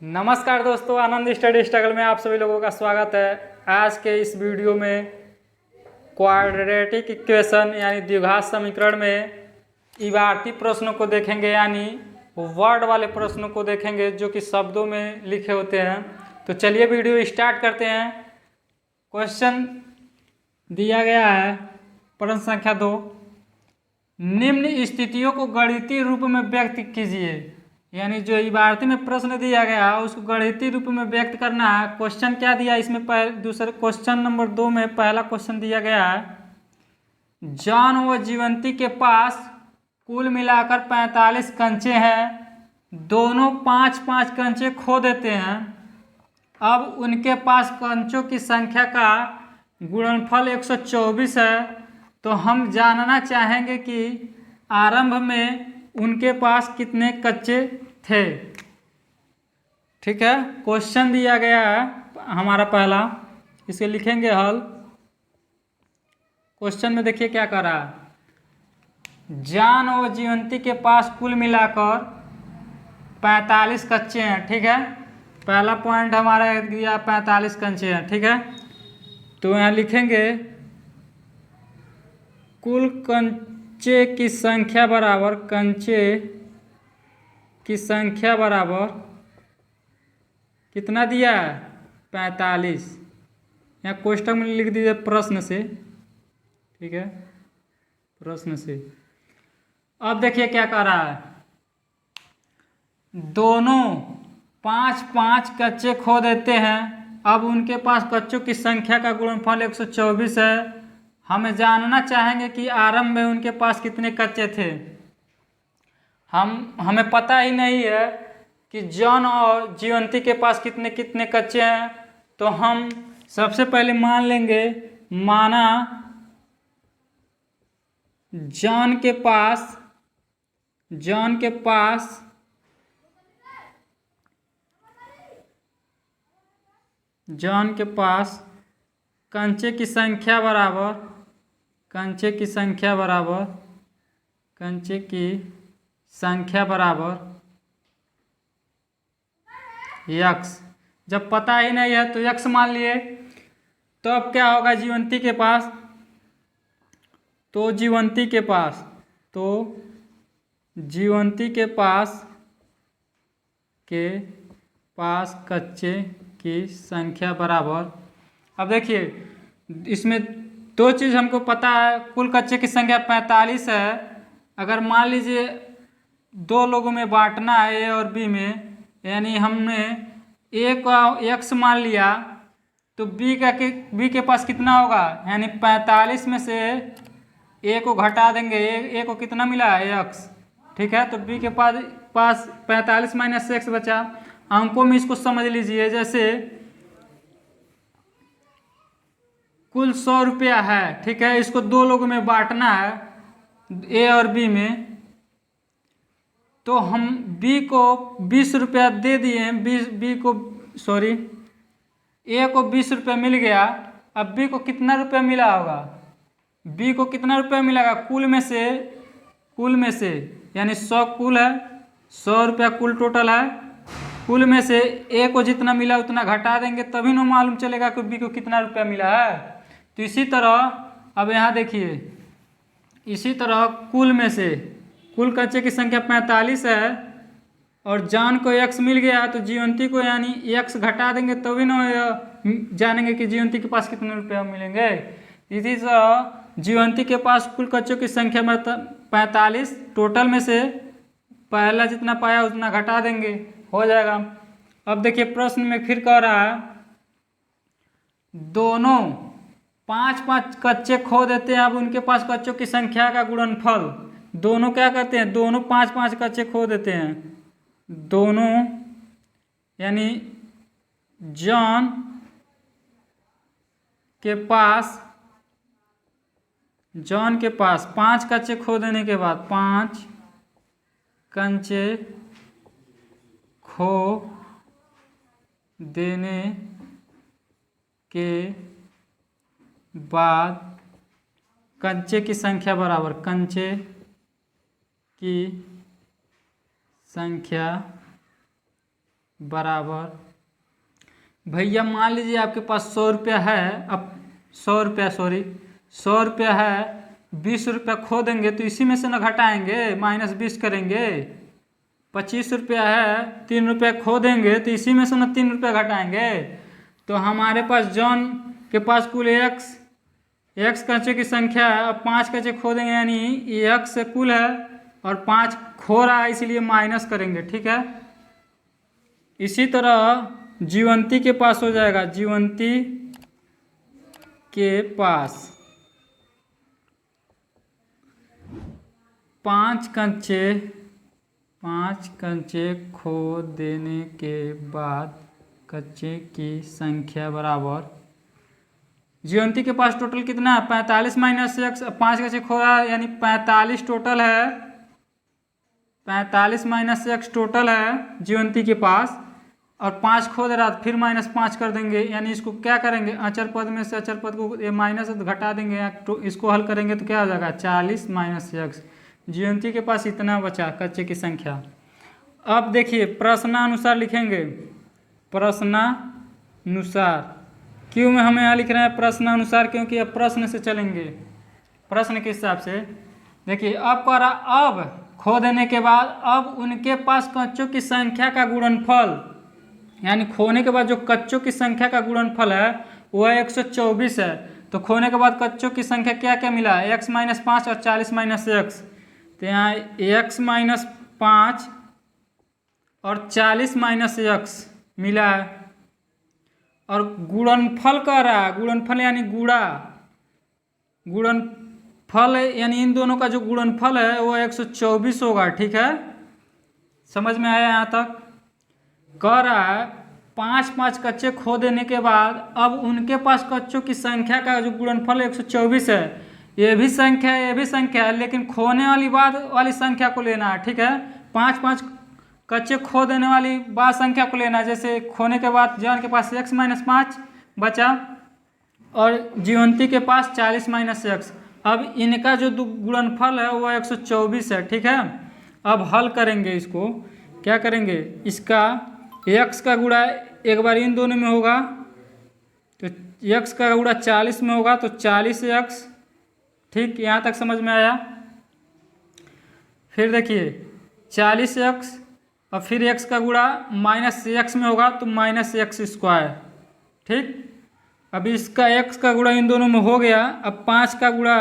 नमस्कार दोस्तों, आनंद study struggle में आप सभी लोगों का स्वागत है। आज के इस वीडियो में क्वाड्रेटिक इक्वेशन यानी द्विघात समीकरण में इबारती प्रश्नों को देखेंगे, यानी वर्ड वाले प्रश्नों को देखेंगे जो कि शब्दों में लिखे होते हैं। तो चलिए वीडियो स्टार्ट करते हैं। क्वेश्चन दिया गया है, प्रश्न संख्या 2, निम्न स्थितियों को गणितीय रूप में व्यक्त कीजिए। यानी जो इबारती में प्रश्न दिया गया है उसको गणितीय रूप में व्यक्त करना है। क्वेश्चन क्या दिया इसमें, दूसरे क्वेश्चन नंबर 2 में पहला क्वेश्चन दिया गया है, जॉन व जीवंती के पास कुल मिलाकर 45 कंचे हैं, दोनों 5-5 कंचे खो देते हैं। अब उनके पास कंचों की संख्या का गुणनफल 124 है। तो हम जानना चाहेंगे कि आरंभ में उनके पास कितने कच्चे थे। ठीक है, क्वेश्चन दिया गया है हमारा पहला, इसे लिखेंगे हल। क्वेश्चन में देखिए क्या कर रहा है, जॉन और जीवंती के पास कुल मिलाकर 45 कच्चे हैं। ठीक है, पहला पॉइंट हमारा दिया 45 कंचे हैं। ठीक है, तो यहाँ लिखेंगे कुल कंचे की संख्या बराबर, कंचे की संख्या बराबर कितना दिया है, 45। यहाँ कोष्टक में लिख दीजिए प्रश्न से। ठीक है, प्रश्न से। अब देखिए क्या कर रहा है, दोनों 5-5 कच्चे खो देते हैं। अब उनके पास कच्चों की संख्या का गुणनफल 124 है। हमें जानना चाहेंगे कि आरंभ में उनके पास कितने कच्चे थे। हमें पता ही नहीं है कि जॉन और जीवंती के पास कितने कितने कच्चे हैं। तो हम सबसे पहले मान लेंगे, माना जॉन के पास कंचे की संख्या बराबर, कंचे की संख्या बराबर यक्स। जब पता ही नहीं है तो यक्स मान लिए। तो अब क्या होगा जीवंती के पास, तो जीवंती के पास कच्चे की संख्या बराबर। अब देखिए इसमें दो चीज़ हमको पता है, कुल कच्चे की संख्या 45 है। अगर मान लीजिए दो लोगों में बांटना है, ए और बी में, यानी हमने ए को एक्स मान लिया, तो बी के पास कितना होगा, यानी 45 में से ए को घटा देंगे, ए को कितना मिला है, एक्स। ठीक है, तो बी के पास 45 माइनस एक्स बचा। अंकों में इसको समझ लीजिए, जैसे कुल 100 रुपया है। ठीक है, इसको दो लोगों में बांटना है, ए और बी में। तो हम बी को 20 रुपया दे दिए, ए को 20 रुपया मिल गया। अब बी को कितना रुपया मिला होगा, बी को कितना रुपया मिलेगा, कुल में से यानी 100 कुल है, 100 रुपया कुल टोटल है। कुल में से ए को जितना मिला उतना घटा देंगे, तभी ना मालूम चलेगा कि बी को कितना रुपया मिला है। तो इसी तरह अब यहाँ देखिए, इसी तरह कुल में से, कुल कच्चे की संख्या 45 है और जॉन को एक्स मिल गया, तो जीवंती को यानी एक्स घटा देंगे तभी ना जानेंगे कि जीवंती के पास कितने रुपये मिलेंगे। इसी तरह जीवंती के पास कुल कच्चों की संख्या 45, टोटल में से पहला जितना पाया उतना घटा देंगे, हो जाएगा। अब देखिए प्रश्न में फिर कह रहा है, दोनों 5-5 कच्चे खो देते हैं। अब उनके पास कच्चों की संख्या का गुणनफल, दोनों क्या करते हैं, दोनों 5-5 कच्चे खो देते हैं। दोनों यानी जॉन के पास 5 कच्चे खो देने के बाद, 5 कंचे खो देने के बाद कंचे की संख्या बराबर, कंचे की संख्या बराबर, भैया मान लीजिए आपके पास 100 रुपया है, अब 100 रुपया 100 रुपया है, 20 रुपया खो देंगे तो इसी में से ना घटाएंगे, -20 करेंगे। 25 रुपया है, 3 रुपया खो देंगे तो इसी में से ना 3 रुपया घटाएंगे। तो हमारे पास जॉन के पास कुल एक्स कच्चे की संख्या है, अब 5 कच्चे खो देंगे यानी एक्स से कुल है और 5 खो रहा है इसलिए माइनस करेंगे, ठीक है। इसी तरह जीवंती के पास हो जाएगा, जीवंती के पास 5 कंचे खो देने के बाद कच्चे की संख्या बराबर, जीवंती के पास टोटल कितना है 45 माइनस एक्स, 5 कच्चे खो रहा है यानी 45 टोटल है, 45 माइनस एक्स टोटल है जीवंती के पास, और 5 खो दे रहा फिर -5 कर देंगे, यानी इसको क्या करेंगे अचर पद में से अचर पद को ये माइनस घटा देंगे, तो इसको हल करेंगे तो क्या हो जाएगा 40 माइनस एक्स। जीवंती के पास इतना बचा कच्चे की संख्या। अब देखिए प्रश्नानुसार लिखेंगे, प्रश्नानुसार क्यों में हमें यहाँ लिख रहे हैं प्रश्नानुसार, क्योंकि अब प्रश्न से चलेंगे, प्रश्न के हिसाब से। देखिए अब कह रहा अब खो देने के बाद अब उनके पास कच्चों की संख्या का गुणनफल, यानी खोने के बाद जो कच्चों की संख्या का गुणनफल है वो है 124 है। तो खोने के बाद कच्चों की संख्या क्या क्या मिला, x - 5 और 40 - x। तो यहाँ x - 5 और 40 - x मिला है, और गुणनफल कह रहा है, गुणनफल यानी गुणनफल यानी इन दोनों का जो गुणनफल है वो 124 होगा, ठीक है। समझ में आया यहाँ तक। कह रहा है 5 कच्चे खो देने के बाद अब उनके पास कच्चों की संख्या का जो गुणनफल 124 है, ये भी संख्या है, लेकिन खोने वाली बाद वाली संख्या को लेना है, ठीक है। 5 कच्चे खो देने वाली बाद संख्या को लेना है, जैसे खोने के बाद जॉन के पास x - 5 बचा और जीवंती के पास 40 - x। अब इनका जो गुणनफल है वो 124 है, ठीक है। अब हल करेंगे, इसको क्या करेंगे, इसका x का गुणा एक बार इन दोनों में होगा तो x का गुणा 40 में होगा तो 40x, ठीक। यहाँ तक समझ में आया। फिर देखिए 40x और फिर x का गुणा -x में होगा तो -x², ठीक। अब इसका x का गुणा इन दोनों में हो गया, अब 5 का गुणा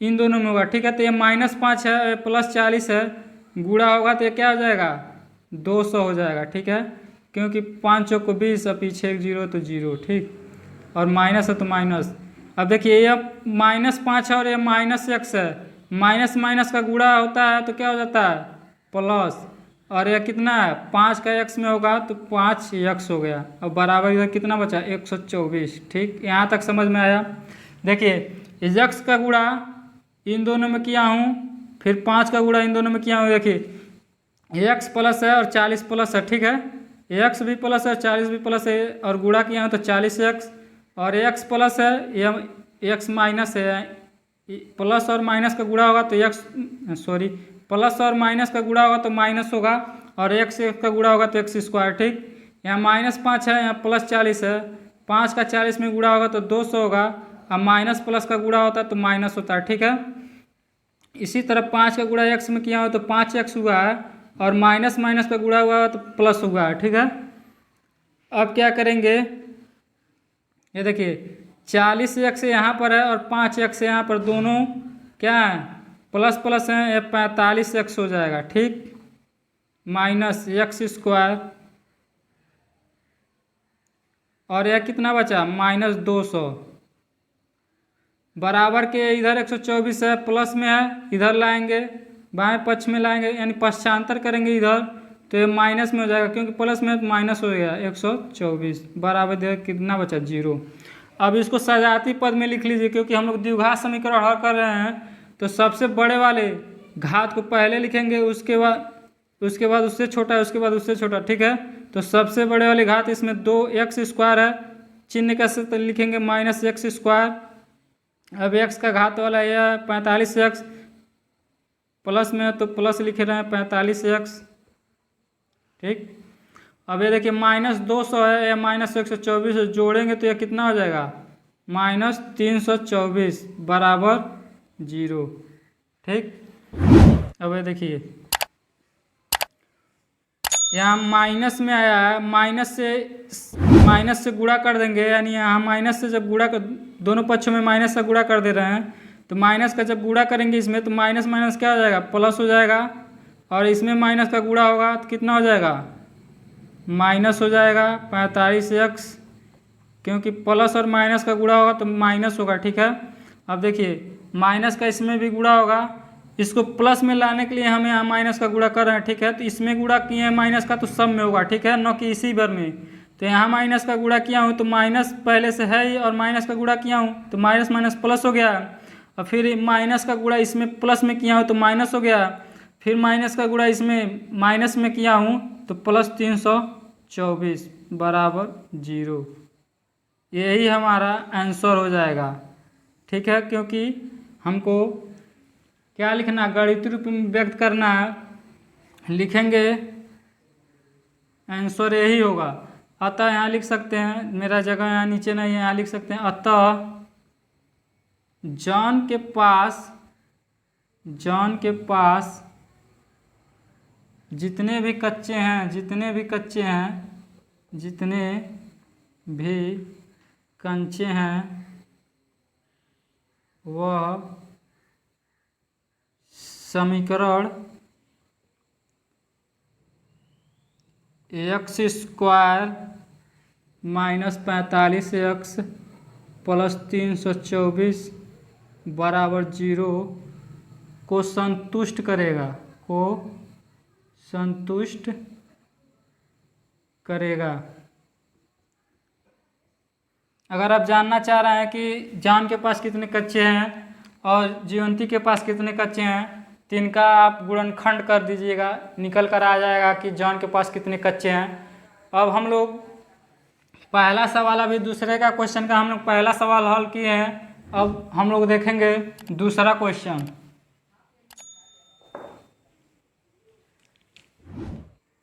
इन दोनों में होगा, ठीक है। तो ये -5 है प्लस 40 है, गुणा होगा तो ये क्या हो जाएगा 200 हो जाएगा, ठीक है। क्योंकि 5 चौक को 20 और पीछे एक 0 तो 0, ठीक। और माइनस है तो माइनस। अब देखिए ये -5 है और ये -x है, माइनस का गुणा होता है तो क्या हो जाता है प्लस, और यह कितना है 5 का x में होगा तो 5x हो गया। अब बराबर इधर कितना बचा 124, ठीक। यहाँ तक समझ में आया। देखिए इस x का गुणा इन दोनों में किया हूँ, फिर 5 का गुणा इन दोनों में किया हूँ। देखिए x प्लस है और 40 प्लस है, ठीक है। x भी प्लस है 40 भी प्लस है, और गुणा किया हूँ तो 40x, और x प्लस है ये x माइनस है, प्लस और माइनस का गुणा होगा तो प्लस और माइनस का गुणा होगा तो माइनस होगा, और x का गुणा होगा तो x², ठीक। यहाँ -5 है, यहाँ प्लस 40 है, 5 का 40 में गुणा होगा तो 200 होगा, अब माइनस प्लस का गुणा होता है तो माइनस होता है, ठीक है। इसी तरह 5 का गुणा x में किया हो तो 5x हुआ है, और माइनस का गुणा हुआ तो प्लस हुआ है, ठीक है। अब क्या करेंगे, ये देखिए 40x यहाँ पर है और 5x यहाँ पर, दोनों क्या है प्लस है, ये 45x हो जाएगा, ठीक। -x², और यह कितना बचा -200, बराबर के इधर 124 है, प्लस में है, इधर लाएंगे बाएं पक्ष में लाएंगे, यानी पश्चांतर करेंगे इधर तो ये माइनस में हो जाएगा, क्योंकि प्लस में तो माइनस हो गया 124, बराबर इधर कितना बचा 0। अब इसको सजाती पद में लिख लीजिए, क्योंकि हम लोग द्विघात समीकरण हल कर रहे हैं तो सबसे बड़े वाले घात को पहले लिखेंगे, उसके बाद उससे छोटा, उसके बाद उससे छोटा, ठीक है। तो सबसे बड़े वाले घात इसमें 2x² है, चिन्ह कैसे तो लिखेंगे -x²। अब x का घात वाला यह 45x, प्लस में तो प्लस लिख रहे हैं 45x, ठीक। अब ये देखिए -200 है या -124 है, जोड़ेंगे तो यह कितना हो जाएगा -324 बराबर 0। ठीक, अब ये देखिए यहाँ माइनस में आया है, माइनस से गुणा कर देंगे, यानी यहाँ माइनस से जब गुणा कर, दोनों पक्षों में माइनस से गुणा कर दे रहे हैं, तो माइनस का जब गुणा करेंगे इसमें तो माइनस माइनस क्या हो जाएगा प्लस हो जाएगा, और इसमें माइनस का गुणा होगा तो कितना हो जाएगा माइनस हो जाएगा 45x, क्योंकि प्लस और माइनस का गुणा होगा तो माइनस होगा। ठीक है, अब देखिए माइनस का इसमें भी गुणा होगा, इसको प्लस में लाने के लिए हमें यहाँ माइनस का गुणा कर रहे हैं। ठीक है, तो इसमें गुणा किए हैं माइनस का तो सब में होगा। ठीक है, न कि इसी बार में। तो यहाँ माइनस का गुणा किया हूँ तो माइनस पहले से है ही, और माइनस का गुणा किया हूँ तो माइनस माइनस प्लस हो गया, और फिर माइनस का गुणा इसमें प्लस में किया हूँ तो माइनस हो गया, फिर माइनस का गुणा इसमें माइनस में किया हूँ तो +324 बराबर 0। यही हमारा आंसर हो जाएगा। ठीक है, क्योंकि हमको क्या लिखना, गणितीय रूप में व्यक्त करना है, लिखेंगे आंसर यही होगा। अतः यहाँ लिख सकते हैं, मेरा जगह यहाँ नीचे नहीं है, यहाँ लिख सकते हैं अतः जॉन के पास जितने भी कच्चे हैं वह समीकरण x² -45x +324 बराबर 0 को संतुष्ट करेगा। अगर आप जानना चाह रहे हैं कि जॉन के पास कितने कच्चे हैं और जीवंती के पास कितने कच्चे हैं, तो इनका आप गुणनखंड कर दीजिएगा, निकल कर आ जाएगा कि जॉन के पास कितने कच्चे हैं। अब हम लोग पहला सवाल, अभी दूसरे का क्वेश्चन का हम लोग पहला सवाल हल किए हैं, अब हम लोग देखेंगे दूसरा क्वेश्चन।